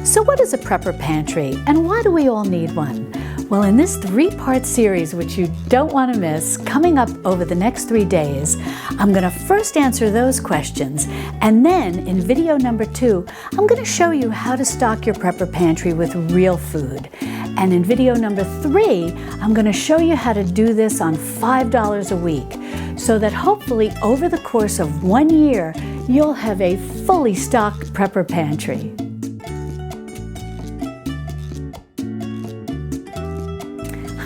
So what is a Prepper Pantry, and why do we all need one? Well, in this three-part series, which you don't want to miss, coming up over the next 3 days, I'm going to first answer those questions, and then in video number 2, I'm going to show you how to stock your Prepper Pantry with real food. And in video number 3, I'm going to show you how to do this on $5 a week, so that hopefully over the course of 1 year, you'll have a fully stocked Prepper Pantry.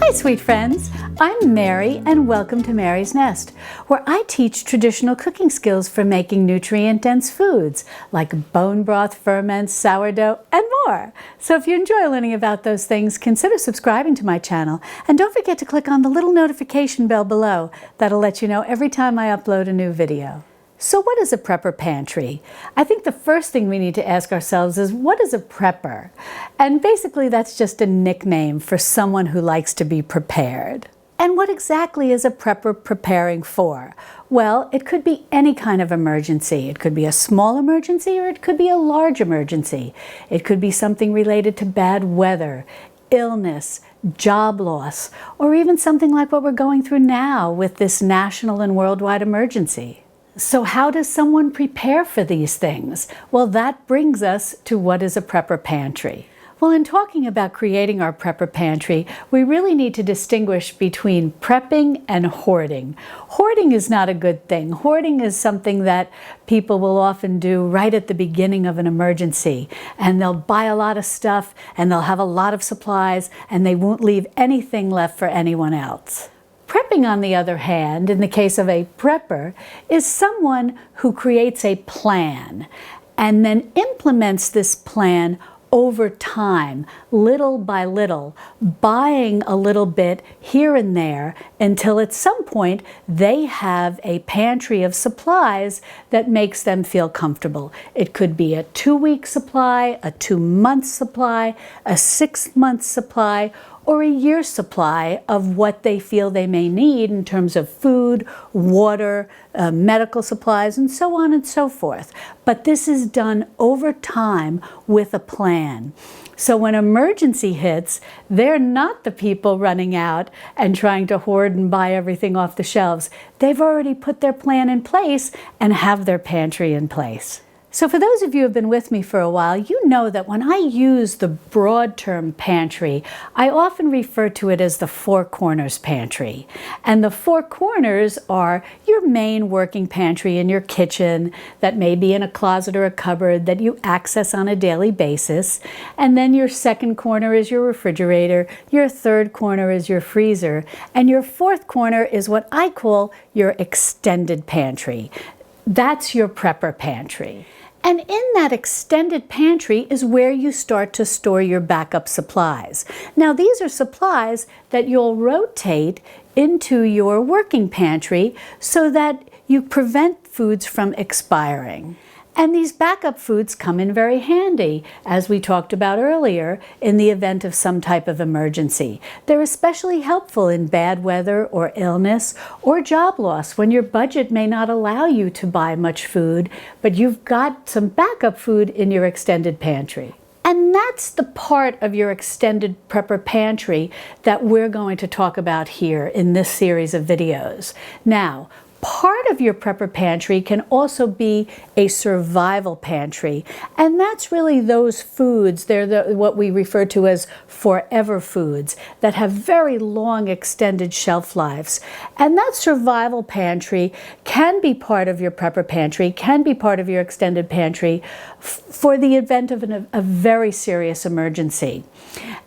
Hi, sweet friends. I'm Mary, and welcome to Mary's Nest, where I teach traditional cooking skills for making nutrient-dense foods like bone broth, ferments, sourdough, and more. So if you enjoy learning about those things, consider subscribing to my channel, and don't forget to click on the little notification bell below. That'll let you know every time I upload a new video. So what is a Prepper Pantry? I think the first thing we need to ask ourselves is, what is a prepper? And basically that's just a nickname for someone who likes to be prepared. And what exactly is a prepper preparing for? Well, it could be any kind of emergency. It could be a small emergency, or it could be a large emergency. It could be something related to bad weather, illness, job loss, or even something like what we're going through now with this national and worldwide emergency. So how does someone prepare for these things? Well, that brings us to what is a Prepper Pantry. Well, in talking about creating our Prepper Pantry, we really need to distinguish between prepping and hoarding. Hoarding is not a good thing. Hoarding is something that people will often do right at the beginning of an emergency. And they'll buy a lot of stuff, and they'll have a lot of supplies, and they won't leave anything left for anyone else. Prepping, on the other hand, in the case of a prepper, is someone who creates a plan and then implements this plan over time, little by little, buying a little bit here and there until at some point they have a pantry of supplies that makes them feel comfortable. It could be a 2-week supply, a 2-month supply, a 6-month supply, or a year's supply of what they feel they may need in terms of food, water, medical supplies, and so on and so forth. But this is done over time with a plan. So when emergency hits, they're not the people running out and trying to hoard and buy everything off the shelves. They've already put their plan in place and have their pantry in place. So for those of you who have been with me for a while, you know that when I use the broad term pantry, I often refer to it as the 4 corners pantry. And the 4 corners are your main working pantry in your kitchen that may be in a closet or a cupboard that you access on a daily basis. And then your second corner is your refrigerator, your third corner is your freezer, and your fourth corner is what I call your extended pantry. That's your Prepper Pantry. And in that extended pantry is where you start to store your backup supplies. Now, these are supplies that you'll rotate into your working pantry so that you prevent foods from expiring. And these backup foods come in very handy, as we talked about earlier, in the event of some type of emergency. They're especially helpful in bad weather or illness or job loss, when your budget may not allow you to buy much food, but you've got some backup food in your extended pantry. And that's the part of your extended Prepper Pantry that we're going to talk about here in this series of videos. Now, part of your Prepper Pantry can also be a survival pantry, and that's really those foods, they're what we refer to as forever foods, that have very long extended shelf lives. And that survival pantry can be part of your Prepper Pantry, can be part of your extended pantry for the event of a very serious emergency.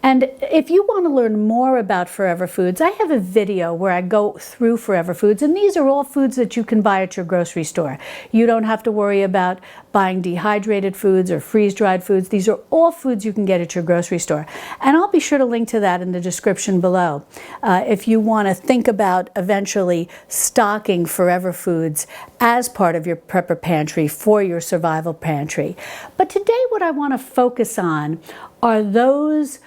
And if you want to learn more about forever foods, I have a video where I go through forever foods, and these are all foods that you can buy at your grocery store. You don't have to worry about buying dehydrated foods or freeze-dried foods. These are all foods you can get at your grocery store. And I'll be sure to link to that in the description below if you want to think about eventually stocking forever foods as part of your Prepper Pantry for your survival pantry. But today what I want to focus on are those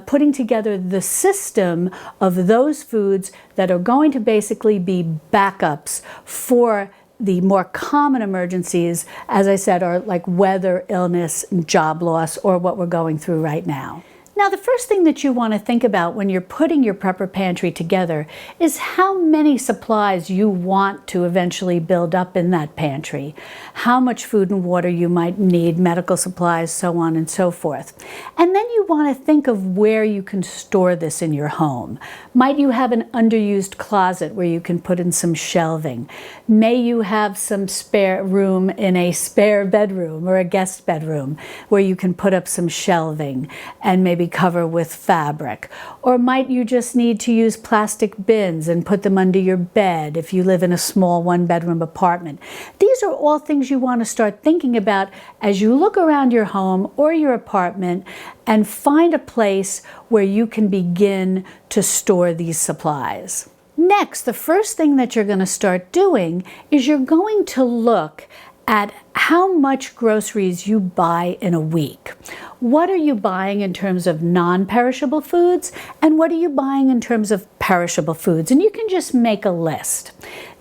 putting together the system of those foods that are going to basically be backups for the more common emergencies, as I said, are like weather, illness, job loss, or what we're going through right now. Now, the first thing that you want to think about when you're putting your Prepper Pantry together is how many supplies you want to eventually build up in that pantry, how much food and water you might need, medical supplies, so on and so forth. And then you want to think of where you can store this in your home. Might you have an underused closet where you can put in some shelving? May you have some spare room in a spare bedroom or a guest bedroom where you can put up some shelving and maybe cover with fabric? Or might you just need to use plastic bins and put them under your bed if you live in a small one-bedroom apartment? These are all things you want to start thinking about as you look around your home or your apartment and find a place where you can begin to store these supplies. Next, the first thing that you're going to start doing is you're going to look at how much groceries you buy in a week. What are you buying in terms of non-perishable foods, and what are you buying in terms of perishable foods? And you can just make a list.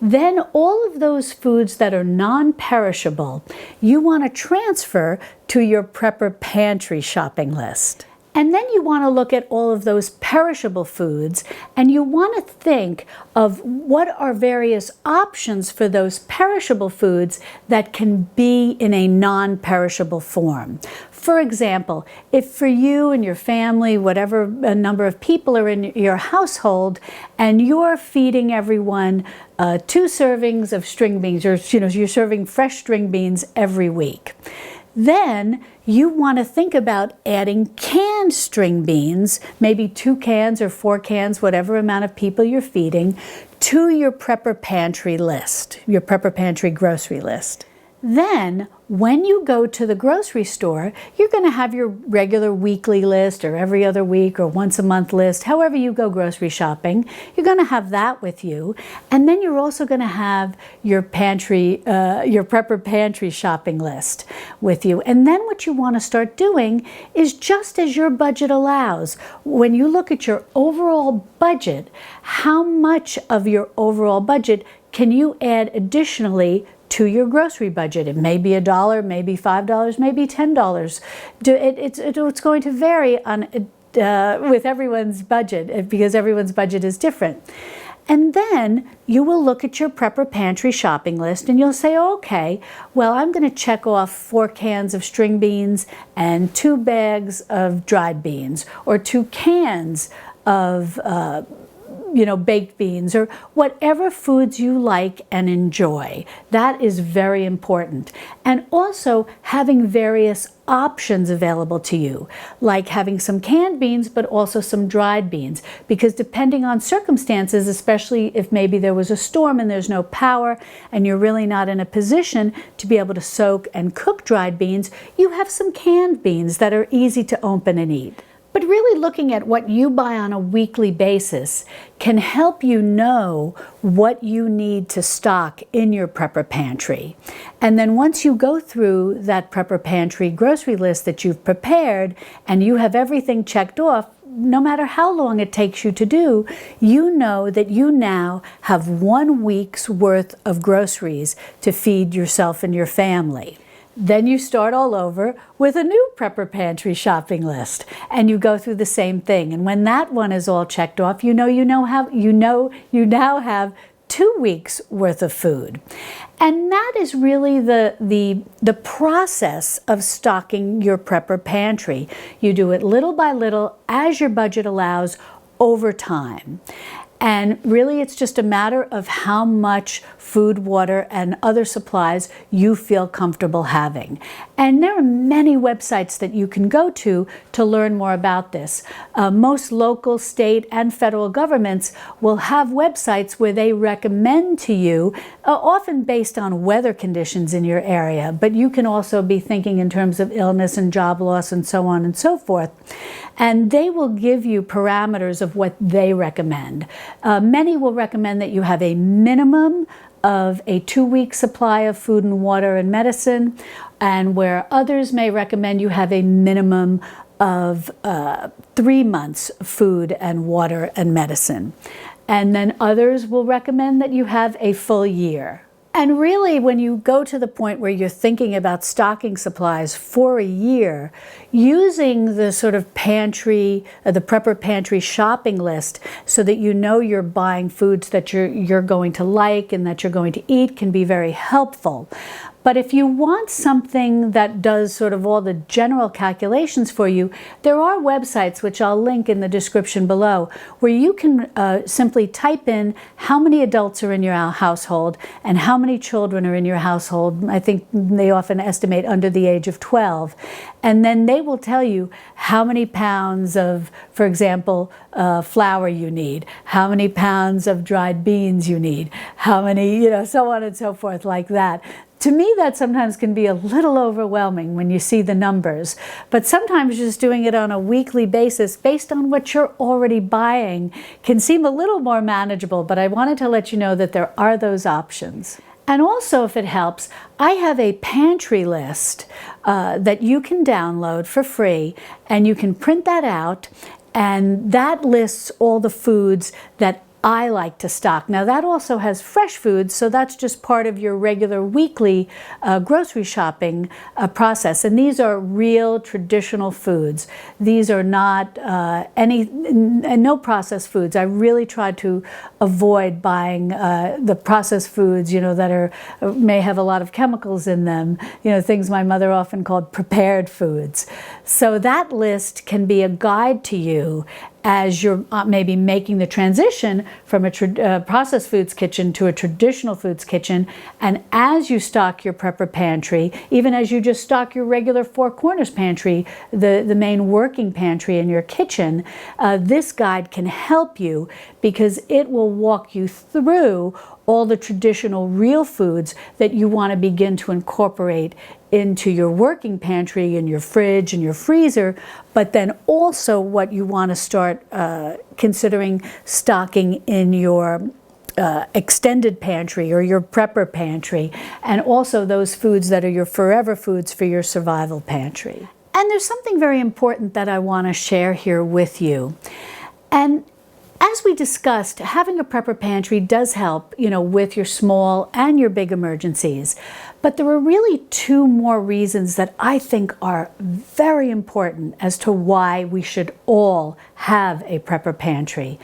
Then all of those foods that are non-perishable, you want to transfer to your Prepper Pantry shopping list. And then you want to look at all of those perishable foods, and you want to think of what are various options for those perishable foods that can be in a non-perishable form. For example, if for you and your family, whatever number of people are in your household, and you're feeding everyone 2 servings of string beans, or you're serving fresh string beans every week, then you want to think about adding canned string beans, maybe 2 cans or 4 cans, whatever amount of people you're feeding, to your Prepper Pantry list, your Prepper Pantry grocery list. Then, when you go to the grocery store, you're going to have your regular weekly list or every other week or once a month list, however you go grocery shopping. You're going to have that with you. And then you're also going to have your Prepper Pantry shopping list with you. And then what you want to start doing is, just as your budget allows, when you look at your overall budget, how much of your overall budget can you add additionally to your grocery budget? It may be $1, maybe $5, maybe $10. It's going to vary on with everyone's budget, because everyone's budget is different. And then you will look at your Prepper Pantry shopping list and you'll say, okay, well, I'm going to check off 4 cans of string beans and 2 bags of dried beans, or 2 cans of baked beans, or whatever foods you like and enjoy. That is very important. And also having various options available to you, like having some canned beans but also some dried beans, because depending on circumstances, especially if maybe there was a storm and there's no power and you're really not in a position to be able to soak and cook dried beans, you have some canned beans that are easy to open and eat. But really looking at what you buy on a weekly basis can help you know what you need to stock in your Prepper Pantry. And then once you go through that Prepper Pantry grocery list that you've prepared and you have everything checked off, no matter how long it takes you to do, you know that you now have 1 week's worth of groceries to feed yourself and your family. Then you start all over with a new Prepper Pantry shopping list, and you go through the same thing. And when that one is all checked off, you now have 2 weeks worth of food. And that is really the process of stocking your Prepper Pantry. You do it little by little as your budget allows over time. And really, it's just a matter of how much food, water, and other supplies you feel comfortable having. And there are many websites that you can go to learn more about this. Most local, state, and federal governments will have websites where they recommend to you, often based on weather conditions in your area, but you can also be thinking in terms of illness and job loss and so on and so forth. And they will give you parameters of what they recommend. Many will recommend that you have a minimum of a 2-week supply of food and water and medicine, and where others may recommend you have a minimum of 3 months food and water and medicine. And then others will recommend that you have a full year And really, when you go to the point where you're thinking about stocking supplies for a year, using the sort of pantry, the Prepper Pantry shopping list, so that you know you're buying foods that you're going to like and that you're going to eat, can be very helpful. But if you want something that does sort of all the general calculations for you, there are websites, which I'll link in the description below, where you can simply type in how many adults are in your household and how many children are in your household. I think they often estimate under the age of 12. And then they will tell you how many pounds of, for example, flour you need, how many pounds of dried beans you need, how many, so on and so forth, like that. To me, that sometimes can be a little overwhelming when you see the numbers, but sometimes just doing it on a weekly basis based on what you're already buying can seem a little more manageable, but I wanted to let you know that there are those options. And also, if it helps, I have a pantry list that you can download for free, and you can print that out, and that lists all the foods that I like to stock. Now, that also has fresh foods, so that's just part of your regular weekly grocery shopping process. And these are real traditional foods. These are not no processed foods. I really try to avoid buying the processed foods, that may have a lot of chemicals in them. Things my mother often called prepared foods. So that list can be a guide to you as you're maybe making the transition from a processed foods kitchen to a traditional foods kitchen. And as you stock your Prepper Pantry, even as you just stock your regular Four Corners pantry, the main working pantry in your kitchen, this guide can help you, because it will walk you through all the traditional real foods that you want to begin to incorporate into your working pantry and your fridge and your freezer, but then also what you want to start considering stocking in your extended pantry or your Prepper Pantry, and also those foods that are your forever foods for your survival pantry. And there's something very important that I want to share here with you. And as we discussed, having a Prepper Pantry does help, with your small and your big emergencies. But there are really two more reasons that I think are very important as to why we should all have a Prepper Pantry.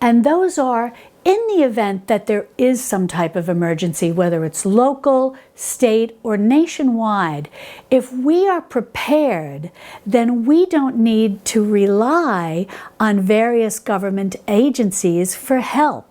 And those are, in the event that there is some type of emergency, whether it's local, state, or nationwide, if we are prepared, then we don't need to rely on various government agencies for help.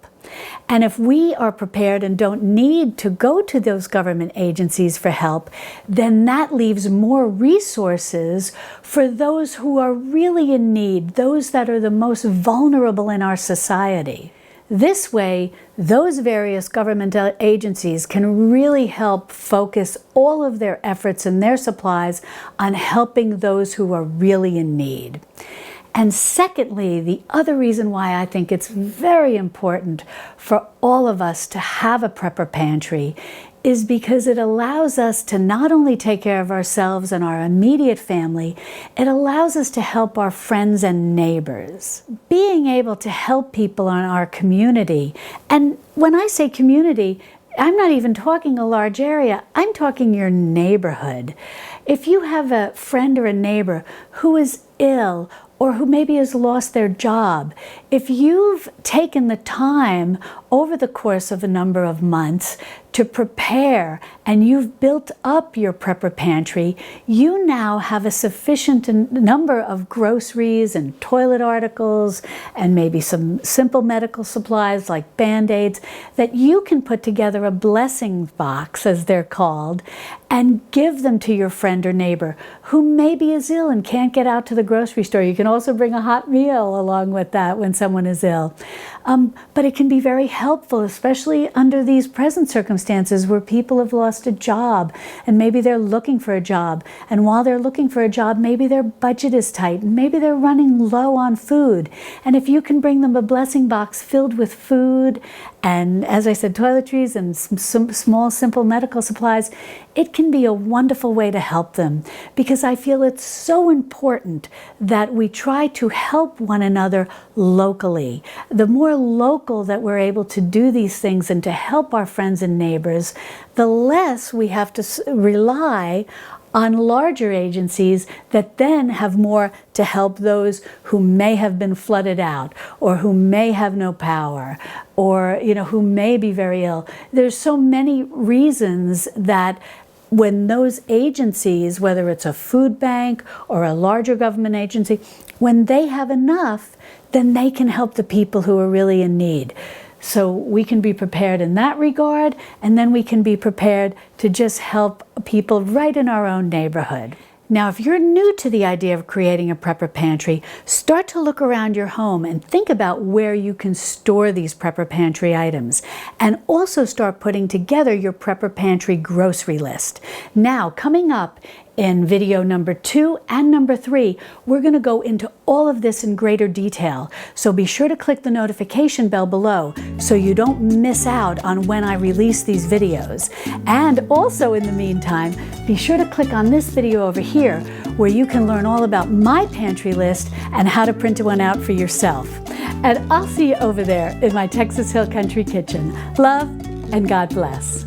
And if we are prepared and don't need to go to those government agencies for help, then that leaves more resources for those who are really in need, those that are the most vulnerable in our society. This way, those various government agencies can really help focus all of their efforts and their supplies on helping those who are really in need. And secondly, the other reason why I think it's very important for all of us to have a Prepper Pantry is because it allows us to not only take care of ourselves and our immediate family, it allows us to help our friends and neighbors. Being able to help people in our community, and when I say community, I'm not even talking a large area, I'm talking your neighborhood. If you have a friend or a neighbor who is ill or who maybe has lost their job, if you've taken the time over the course of a number of months to prepare and you've built up your Prepper Pantry, you now have a sufficient number of groceries and toilet articles and maybe some simple medical supplies like Band-Aids that you can put together a blessing box, as they're called, and give them to your friend or neighbor who maybe is ill and can't get out to the grocery store. You can also bring a hot meal along with that when someone is ill. But it can be very helpful, especially under these present circumstances where people have lost a job and maybe they're looking for a job. And while they're looking for a job, maybe their budget is tight and maybe they're running low on food. And if you can bring them a blessing box filled with food and, as I said, toiletries and some small, simple medical supplies, it can be a wonderful way to help them, because I feel it's so important that we try to help one another locally. The more local that we're able to do these things and to help our friends and neighbors, neighbors, the less we have to rely on larger agencies that then have more to help those who may have been flooded out, or who may have no power, or who may be very ill. There's so many reasons that when those agencies, whether it's a food bank or a larger government agency, when they have enough, then they can help the people who are really in need. So we can be prepared in that regard, and then we can be prepared to just help people right in our own neighborhood. Now, if you're new to the idea of creating a prepper pantry, start to look around your home and think about where you can store these prepper pantry items, and also start putting together your prepper pantry grocery list. Now, coming up in video number 2 and number 3, we're going to go into all of this in greater detail. So be sure to click the notification bell below so you don't miss out on when I release these videos. And also in the meantime, be sure to click on this video over here where you can learn all about my pantry list and how to print one out for yourself. And I'll see you over there in my Texas Hill Country kitchen. Love and God bless.